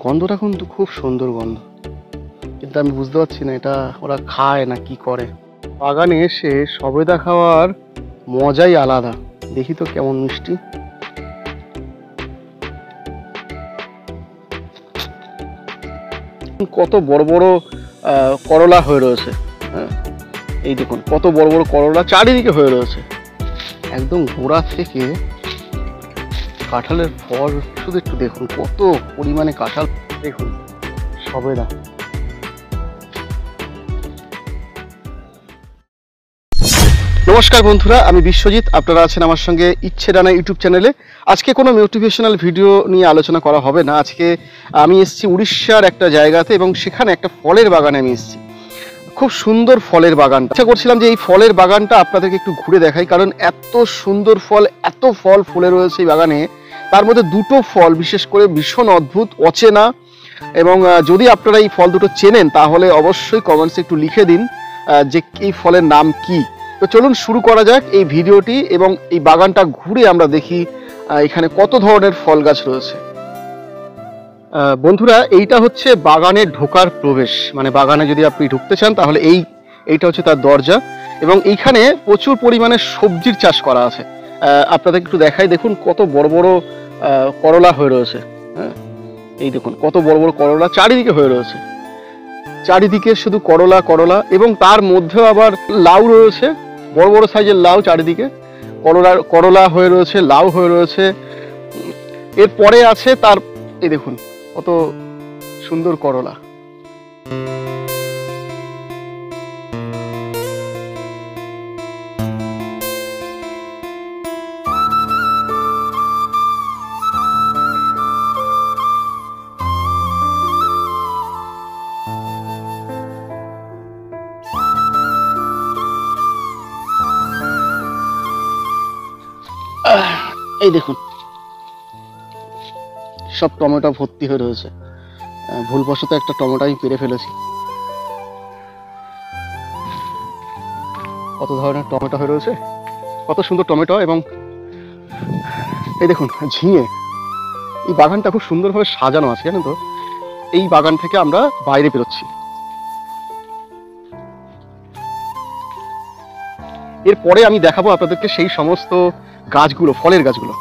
গন্ধটা কিন্তু খুব সুন্দর গন্ধ, কিন্তু আমি বুঝতে পারছি না এটা ওরা খায় না কি করে। বাগানে এসে সবেদা খাওয়ার মজাই আলাদা। দেখি তো কেমন মিষ্টি। কত বড় বড় করলা হয়ে রয়েছে। হ্যাঁ, এই দেখুন কত বড় বড় করলা চারিদিকে হয়ে রয়েছে। একদম গোড়া থেকে কাঁঠালের ফল শুধু একটু দেখুন, কত পরিমাণে কাঁঠাল। দেখুন সবেদা। নমস্কার বন্ধুরা, আমি বিশ্বজিৎ। আপনারা আছেন আমার সঙ্গে ইচ্ছে ডানা ইউটিউব চ্যানেলে। আজকে কোনো মোটিভেশনাল ভিডিও নিয়ে আলোচনা করা হবে না। আজকে আমি এসেছি উড়িষ্যার একটা জায়গাতে এবং সেখানে একটা ফলের বাগানে আমি এসেছি। খুব সুন্দর ফলের বাগান। আশা করছিলাম যে এই ফলের বাগানটা আপনাদেরকে একটু ঘুরে দেখাই, কারণ এত সুন্দর ফল, এত ফল ফুলে রয়েছে এই বাগানে। তার মধ্যে দুটো ফল বিশেষ করে ভীষণ অদ্ভুত, অচেনা, এবং যদি আপনারা এই ফল দুটো চেনেন তাহলে অবশ্যই কমেন্টসে একটু লিখে দিন যে এই ফলের নাম কি। তো চলুন শুরু করা যাক এই ভিডিওটি এবং এই বাগানটা ঘুরে আমরা দেখি এখানে কত ধরনের ফল গাছ রয়েছে। বন্ধুরা, এইটা হচ্ছে বাগানে ঢোকার প্রবেশ। মানে বাগানে যদি আপনি ঢুকতে চান তাহলে এইটা হচ্ছে তার দরজা, এবং এইখানে প্রচুর পরিমাণে সবজির চাষ করা আছে। আপনাদের একটু দেখাই, দেখুন কত বড় বড় করলা হয়ে রয়েছে। হ্যাঁ, এই দেখুন কত বড় বড় করলা চারিদিকে হয়ে রয়েছে। চারিদিকে শুধু করলা করলা, এবং তার মধ্যেও আবার লাউ রয়েছে, বড় বড় সাইজের লাউ চারিদিকে। করলা হয়ে রয়েছে, লাউ হয়ে রয়েছে। এরপরে আছে তার, এই দেখুন কত সুন্দর করলা। এই দেখুন সব টমেটো ভর্তি হয়ে রয়েছে। ভুলবশত একটা টমেটো আমি পেরে ফেলেছি। কত ধরনের টমেটো হয়ে রয়েছে, কত সুন্দর টমেটো। এবং এই দেখুন ঝিঙে। এই বাগানটা খুব সুন্দরভাবে সাজানো আছে, জানেন তো। এই বাগান থেকে আমরা বাইরে বেরোচ্ছি। এরপরে আমি দেখাবো আপনাদেরকে সেই সমস্ত গাছগুলো, ফলের গাছগুলো।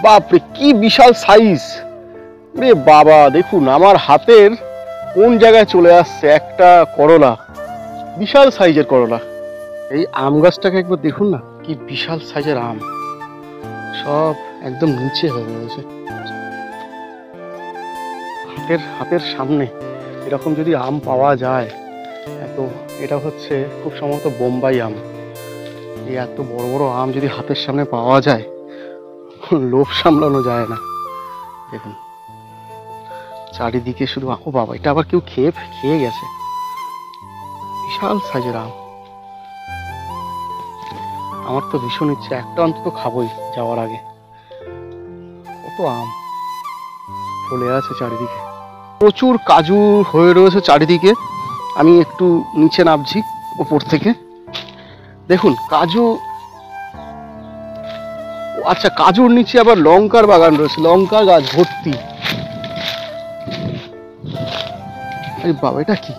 বাপরে কি বিশাল সাইজ! রে বাবা, দেখুন আমার হাতের কোন জায়গায় চলে আসছে একটা করলা, বিশাল সাইজের করলা। এই আম গাছটাকে একবার দেখুন না, কি বিশাল সাইজের আম, সব একদম নিচে হয়ে রয়েছে। হাতের সামনে এরকম যদি আম পাওয়া যায়, এটা হচ্ছে খুব সম্ভবত বোম্বাই আম। এই এত বড় বড় আম যদি হাতের সামনে পাওয়া যায়, লোভ সামলানো যায় না। দেখুন চারিদিকে শুধু, ও বাবা, এটা আবার কেউ খেয়ে গেছে। বিশাল সাইজের আম। আমার তো ভীষণ ইচ্ছে, একটা অন্তত খাবোই যাওয়ার আগে। কত আম ফলে আছে চারিদিকে। প্রচুর কাজু হয়ে রয়েছে চারিদিকে। আমি একটু নিচে নামছি উপর থেকে। দেখুন কাজু। আচ্ছা, কাজুর নিচে আবার লঙ্কার বাগান রয়েছে, লঙ্কা গাছ ভর্তি। আরে বাবা, এটা কি?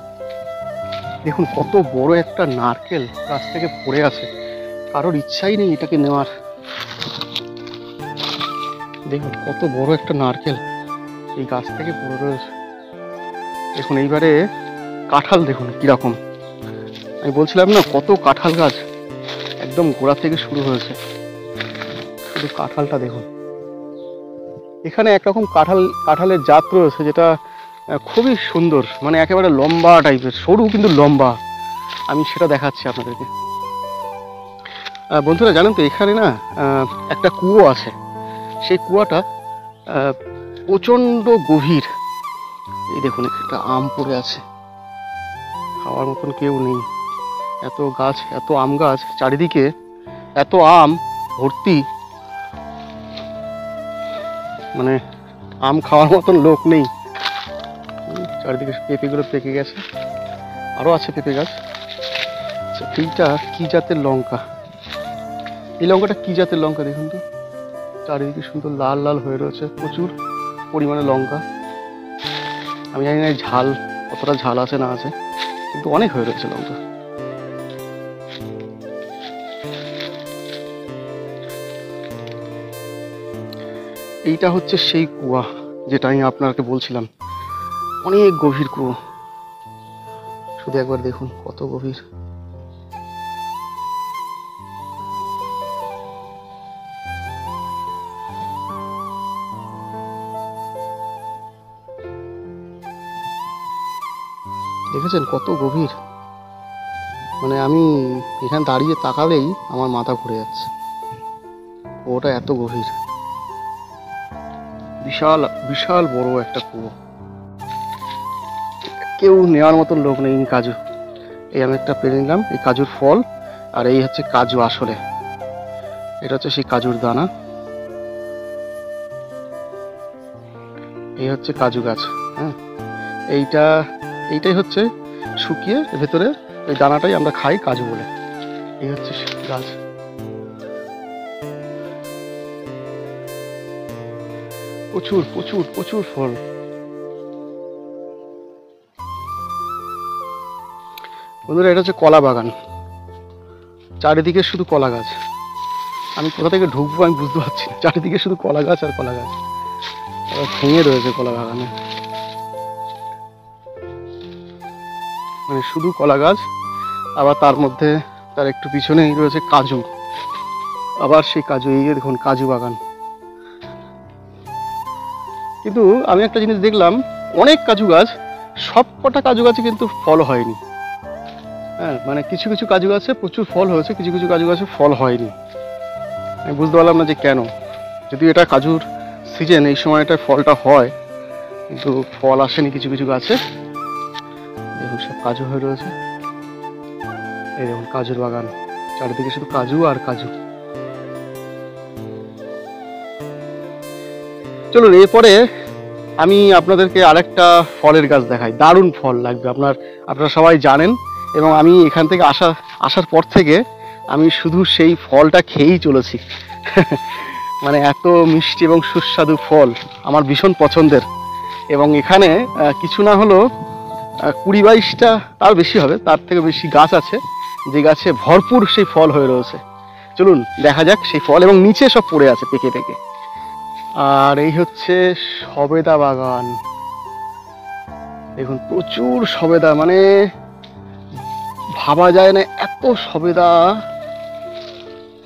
দেখুন কত বড় একটা নারকেল গাছ থেকে পড়ে আছে, কারোর ইচ্ছাই নেই এটাকে নেওয়ার। দেখুন কত বড় একটা নারকেল এই গাছ থেকে পড়ে রয়েছে। দেখুন এইবারে কাঁঠাল দেখুন কিরকম। আমি বলছিলাম না, কত কাঁঠাল গাছ একদম গোড়া থেকে শুরু হয়েছে। শুধু কাঁঠালটা দেখুন। এখানে একরকম কাঁঠালের জাত রয়েছে যেটা খুবই সুন্দর, মানে একেবারে লম্বা টাইপের, সরু কিন্তু লম্বা। আমি সেটা দেখাচ্ছি আপনাদেরকে। বন্ধুরা জানেন তো, এখানে না একটা কুয়ো আছে। সেই কুয়াটা প্রচণ্ড গভীর। এই দেখুন একটা আম পড়ে আছে, খাওয়ার মতন কেউ নেই। এত গাছ, এত আম গাছ চারিদিকে, এত আম ভর্তি, মানে আম খাওয়ার মতন লোক নেই। চারিদিকে পেঁপেগুলো পেকে গেছে, আরও আছে পেঁপে গাছ। এইটা কি জাতের লঙ্কা? এই লঙ্কাটা কি জাতের লঙ্কা দেখুন তো, চারিদিকে সুন্দর লাল লাল হয়ে রয়েছে, প্রচুর পরিমাণে লঙ্কা। আমি জানি না ঝাল কতটা ঝাল আছে না আছে, কিন্তু অনেক হয়ে রয়েছে লঙ্কা। এইটা হচ্ছে সেই কুয়া যেটা আমি আপনাকে বলছিলাম, অনেক গভীর কুয়ো। শুধু একবার দেখুন কত গভীর। দেখেছেন কত গভীর, মানে আমি এখানে দাঁড়িয়ে তাকালেই আমার মাথা ঘুরে যাচ্ছে, ওটা এত গভীর। বিশাল বিশাল বড় একটা কুয়ো, কেউ নেওয়ার মতন লোক নেই। কাজু, এই আমি একটা পেরে নিলাম, এই কাজুর ফল, আর এই হচ্ছে কাজু আসলে, এটা হচ্ছে সেই কাজুর দানা, এই হচ্ছে কাজু গাছ। হ্যাঁ, এইটাই হচ্ছে শুকিয়ে ভেতরে ওই দানাটাই আমরা খাই কাজু বলে। এই হচ্ছে গাছ। প্রচুর প্রচুর প্রচুর ফল। বন্ধুরা, এটা হচ্ছে কলা বাগান, চারিদিকে শুধু কলা গাছ। আমি কোথা থেকে ঢুকবো আমি বুঝতে পারছি না, চারিদিকে শুধু কলা গাছ আর কলা গাছ, ভেঙে রয়েছে কলা বাগানে, মানে শুধু কলা গাছ। আবার তার মধ্যে তার একটু পিছনেই রয়েছে কাজু, আবার সেই কাজু, এই দেখুন কাজু বাগান। কিন্তু আমি একটা জিনিস দেখলাম, অনেক কাজু গাছ, সব কটা কাজু গাছে কিন্তু ফল হয়নি। হ্যাঁ, মানে কিছু কিছু কাজু গাছে প্রচুর ফল হয়েছে, কিছু কিছু কাজু গাছে ফল হয়নি। আমি বুঝতে পারলাম না যে কেন, যদি এটা কাজুর সিজন, এই সময়টা ফলটা হয়, কিন্তু ফল আসেনি কিছু কিছু গাছে। দেখুন সব কাজু হয়ে রয়েছে, এই দেখুন কাজুর বাগান, চারিদিকে শুধু কাজু আর কাজু। চলুন এরপরে আমি আপনাদেরকে আরেকটা ফলের গাছ দেখাই, দারুণ ফল লাগবে, আপনারা সবাই জানেন, এবং আমি এখান থেকে আসার পর থেকে আমি শুধু সেই ফলটা খেয়েই চলেছি। মানে এত মিষ্টি এবং সুস্বাদু ফল আমার ভীষণ পছন্দের। এবং এখানে কিছু না হলেও 20-22টা, তার বেশি হবে, তার থেকে বেশি গাছ আছে, যে গাছে ভরপুর সেই ফল হয়ে রয়েছে। চলুন দেখা যাক সেই ফল, এবং নিচে সব পড়ে আছে পেকে পেকে। আর এই হচ্ছে সবেদা বাগান, দেখুন প্রচুর সবেদা, মানে ভাবা যায় না এত সবেদা,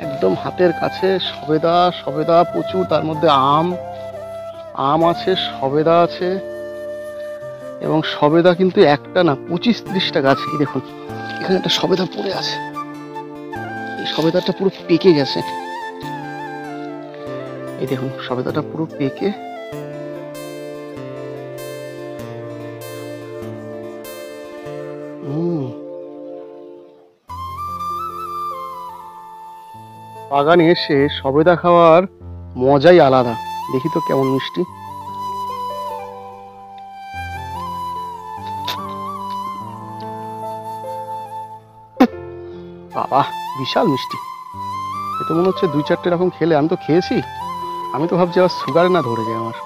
একদম হাতের কাছে সবেদা সবেদা প্রচুর, তার মধ্যে আম আছে, সবেদা আছে, এবং সবেদা কিন্তু একটা না 25-30টা গাছ। এই দেখুন এখানে একটা সবেদা পড়ে আছে, এই সবেদাটা পুরো পেকে গেছে, এই দেখুন সবেদাটা পুরো পেকে। বাগানে এসে সবেদা খাওয়ার মজাই আলাদা। দেখি তো কেমন মিষ্টি। বাবা বিশাল মিষ্টি, এ তো মনে হচ্ছে 2-4টে এরকম খেলে, আমি তো খেয়েছি, আমি তো ভাবছি আবার সুগার না ধরে যায় আমার।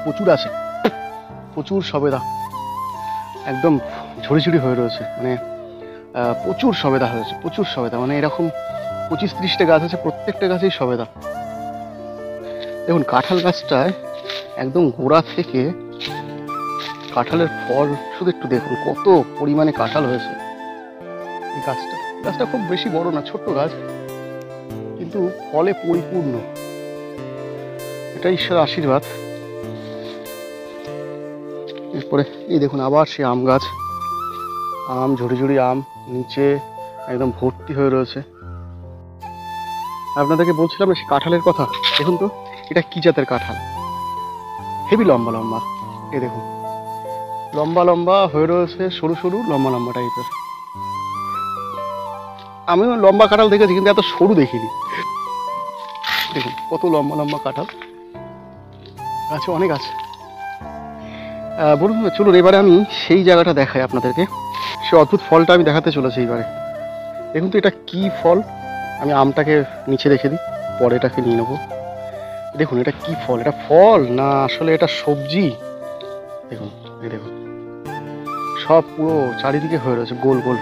প্রচুর আছে, প্রচুর সবেদা, একদম ঝুড়ি ঝুড়ি হয়ে রয়েছে, মানে প্রচুর সবেদা হয়েছে, প্রচুর সবেদা, মানে এরকম 25-30টা গাছ আছে, প্রত্যেকটা গাছেই সবেদা। দেখুন কাঁঠাল গাছটায় একদম গোড়া থেকে কাঁঠালের ফল শুধু একটু দেখুন কত পরিমাণে কাঁঠাল হয়েছে। এই গাছটা খুব বেশি বড় না, ছোট্ট গাছ, কিন্তু ফলে পরিপূর্ণ, এটা ঈশ্বরের আশীর্বাদ। এরপরে এই দেখুন আবার সেই আম গাছ, আম ঝুড়ি ঝুড়ি আম নিচে একদম ভর্তি হয়ে রয়েছে। আপনাদেরকে বলছিলাম সেই কাঁঠালের কথা, দেখুন তো এটা কি জাতের কাঁঠাল, হেভি লম্বা লম্বা, এই দেখুন লম্বা লম্বা হয়ে রয়েছে, সরু সরু লম্বা লম্বা টাইপের। আমিও লম্বা কাঁঠাল দেখেছি, কিন্তু এত সরু দেখিনি। দেখুন কত লম্বা লম্বা কাঁঠাল গাছে, অনেক আছে। বলুন চলুন এবারে আমি সেই জায়গাটা দেখাই আপনাদেরকে, সে অদ্ভুত ফলটা আমি দেখাতে চলেছি এইবারে। দেখুন তো এটা কি ফল, আমি আমটাকে নিচে রেখে দিই, পরে এটাকে নিয়ে নেবো। দেখুন এটা কি ফল, এটা ফল না আসলে এটা সবজি? দেখুন এই দেখুন সব পুরো চারিদিকে হয়ে রয়েছে গোল গোল,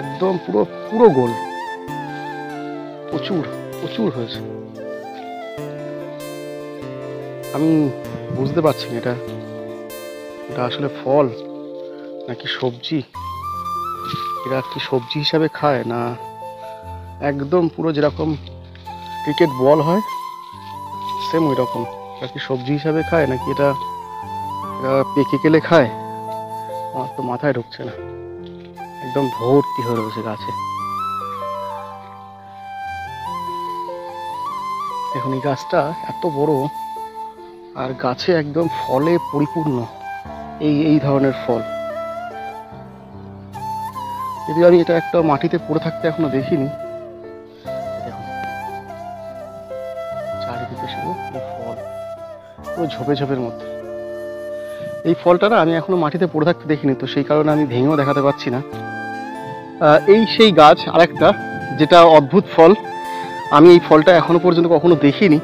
একদম পুরো পুরো গোল, প্রচুর প্রচুর হয়েছে। আমি বুঝতে পারছি না এটা এটা আসলে ফল নাকি সবজি। এরা কি সবজি হিসাবে খায় না একদম পুরো যেরকম ক্রিকেট বল হয় সেম ওই রকম, এটা কি সবজি হিসাবে খায় নাকি এটা পেকে গেলে খায়? আমার তো মাথায় ঢুকছে না। একদম ভর্তি হয়ে রয়েছে গাছে। এখন এই গাছটা এত বড় আর গাছে একদম ফলে পরিপূর্ণ, এই এই ধরনের ফল। যদি আমি এটা একটা মাটিতে পড়ে থাকতে এখনো দেখিনি। দেখুন চারিদিকে শুধু এই ফল, পুরো ঝোপে ঝোপের মধ্যে। এই ফলটা না আমি এখনো মাটিতে পড়ে থাকতে দেখিনি, তো সেই কারণে আমি ভেঙেও দেখাতে পারছি না। এই সেই গাছ আরেকটা যেটা অদ্ভুত ফল, আমি এই ফলটা এখনো পর্যন্ত কখনো দেখিনি।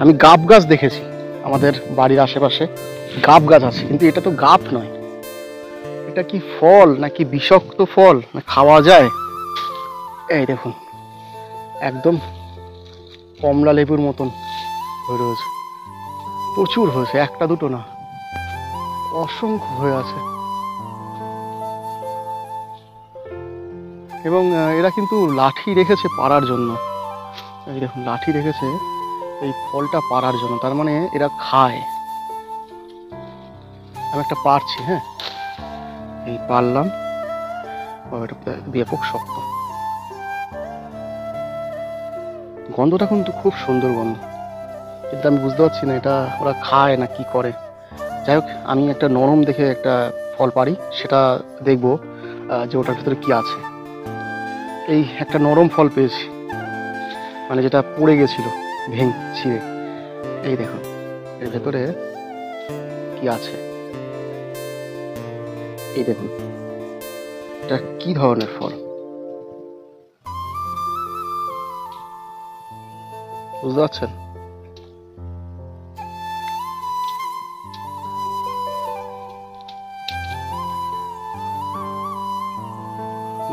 আমি গাব গাছ দেখেছি আমাদের বাড়ির আশেপাশে, গাব গাছ আছে, কিন্তু এটা তো গাব নয়। এটা কি ফল নাকি বিষাক্ত ফল না খাওয়া যায়? এই দেখুন একদম কমলা লেবুর মতন হয়ে রয়েছে, প্রচুর হয়েছে, একটা দুটো না, অসংখ্য হয়ে আছে। এবং এরা কিন্তু লাঠি রেখেছে পাড়ার জন্য। এই দেখুন লাঠি রেখেছে এই ফলটা পাড়ার জন্য, তার মানে এরা খায়। আমি একটা পারছি, হ্যাঁ এই পারলাম, এটা ব্যাপক শক্ত। গন্ধটা কিন্তু খুব সুন্দর গন্ধ, কিন্তু আমি বুঝতে পারছি না এটা ওরা খায় না কি করে। যাই হোক আমি একটা নরম দেখে একটা ফল পারি, সেটা দেখবো যে ওটার ভিতরে কি আছে। এই একটা নরম ফল পেয়েছি, মানে যেটা পড়ে গেছিল ছিঁড়ে। এই দেখুন এর ভেতরে কি আছে, এই দেখুন এটা কি ধরনের ফল বুঝতে পারছেন?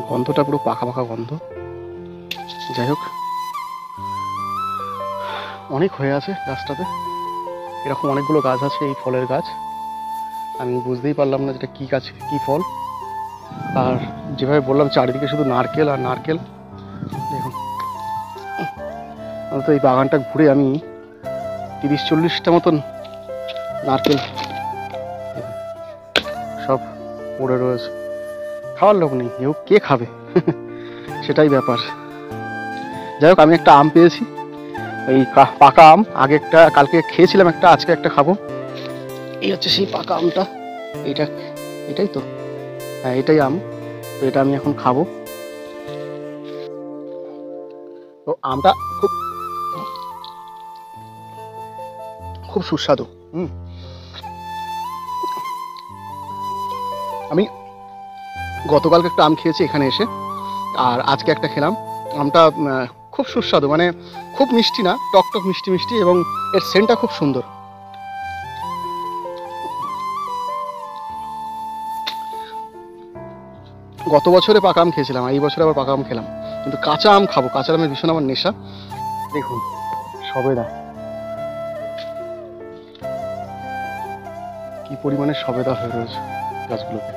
গন্ধটা পুরো পাকা পাকা গন্ধ। যাই হোক অনেক হয়ে আছে গাছটাতে, এরকম অনেকগুলো গাছ আছে এই ফলের গাছ। আমি বুঝতেই পারলাম না যেটা কি গাছ কি ফল। আর যেভাবে বললাম চারিদিকে শুধু নারকেল আর নারকেল। দেখুন তো এই বাগানটা ঘুরে আমি 30-40টা মতন নারকেল সব পড়ে রয়েছে, খাওয়ার লোক নেই, কেউ কে খাবে সেটাই ব্যাপার। যাই হোক আমি একটা আম পেয়েছি, এই পাকা আম, আগে একটা কালকে খেয়েছিলাম একটা, আজকে একটা খাবো। এই হচ্ছে সেই পাকা আমটা, এইটা এটাই তো, হ্যাঁ এটাই আম। তো এটা আমি এখন খাবো। তো আমটা খুব খুব সুস্বাদু। আমি গতকালকে একটা আম খেয়েছি এখানে এসে, আর আজকে একটা খেলাম। আমটা খুব সুস্বাদু, মানে খুব মিষ্টি না, টক টক মিষ্টি মিষ্টি, এবং এর সেন্টটা খুব সুন্দর। গত বছরে পাকা আম খেয়েছিলাম, এই বছরে আবার পাকা আম খেলাম, কিন্তু কাঁচা আম খাবো, কাঁচা আমের ভীষণ আমার নেশা। দেখুন সবেদা, কি পরিমাণে সবেদা হয়ে রয়েছে গাছগুলোতে।